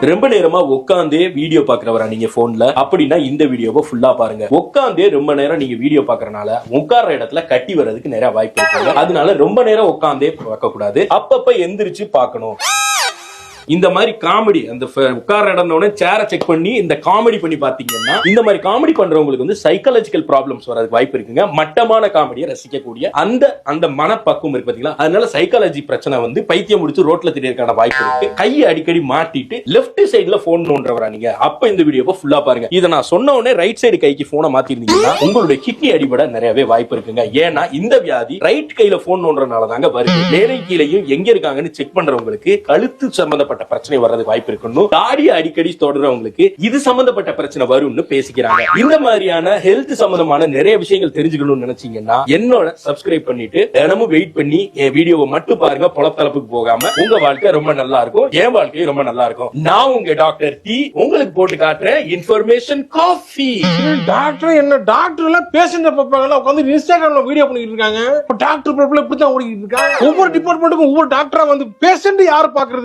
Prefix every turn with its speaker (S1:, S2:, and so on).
S1: ரொம்ப நேரமா உட்காந்தே வீடியோ பாக்குறவரா நீங்க போன்ல அப்படின்னா இந்த வீடியோவை ஃபுல்லா பாருங்க. உட்காந்தே ரொம்ப நேரம் நீங்க வீடியோ பாக்குறனால உட்கார்ற இடத்துல கட்டி வர்றதுக்கு நிறைய வாய்ப்பு இருக்கு. அதனால ரொம்ப நேரம் உட்காந்தே பார்க்க கூடாது, அப்பப்ப எந்திரிச்சு பார்க்கணும். இந்த மாதிரி காமெடி அந்த உட்கார இடம்னு சேரை செக் பண்ணி இந்த காமெடி பண்ணி பாத்தீங்கன்னா இந்த மாதிரி காமெடி பண்றவங்களுக்கு வந்து சைக்காலஜிக்கல் ப்ராப்ளம்ஸ் வரதுக்கு வாய்ப்பு இருக்குங்க. மட்டமான காமெடியை ரசிக்கக்கூடிய அந்த மனப்பக்குவம் இருக்கு பாத்தீங்களா, அதனால சைக்காலஜி பிரச்சனை வந்து பைத்தியம் முடிச்சு ரோட்ல தெரியறதுக்கான வாய்ப்பு இருக்கு. கையை அடிக்கடி மாட்டிட்டு லெஃப்ட் சைடுல போன் நோன்றவரா நீங்க, அப்ப இந்த வீடியோவை ஃபுல்லா பாருங்க. இதை நான் சொன்ன உடனே ரைட் சைடு கைக்கு போனை மாத்திருந்தீங்கன்னா உங்களுடைய கிட்னி அடிபட நிறையவே வாய்ப்பு இருக்குங்க. ஏன்னா இந்த வியாதி ரைட் கையில போன் நோன்றனால தாங்க வருது. மேலே கீழையும் எங்க இருக்காங்கன்னு செக் பண்றவங்களுக்கு கழுத்து சம்பந்தப்பட்ட பிரச்சனை வர்றதுக்கு வாய்ப்பு இருக்குன்னு, தாடி அடிக்கடி தொடர்றவங்களுக்கு இது சம்பந்தப்பட்ட பிரச்சனை வரும்னு பேசிக்கிறாங்க. இந்த மாதிரியான ஹெல்த் சம்பந்தமான நிறைய விஷயங்கள் தெரிஞ்சுக்கணும்னு நினைச்சீங்கன்னா என்னோட சப்ஸ்கிரைப் பண்ணிட்டு தினமும் வெயிட் பண்ணி என் வீடியோவை மட்டும் பாருங்க. பொளத்தளப்புக்கு போகாம உங்க வாழ்க்கை ரொம்ப நல்லா இருக்கும், என் வாழ்க்கை ரொம்ப நல்லா இருக்கும். நான் உங்க டாக்டர் டி உங்களுக்கு போட்டு காட்டுறேன் இன்ஃபர்மேஷன் காஃபி.
S2: டாக்டர் என்ன டாக்டர் எல்லாம் பேஷண்ட் பார்ப்பாங்கல்ல, உட்காந்து இன்ஸ்டாகிராம்ல வீடியோ பண்ணிட்டு இருக்காங்க. டாக்டர் இப்படித்தான் ஓடிக்கிட்டு இருக்காங்க. ஒவ்வொரு டிபார்ட்மெண்ட்டுக்கும் ஒவ்வொரு டாக்டரா வந்து பேஷண்ட் யாரு பாக்குறது?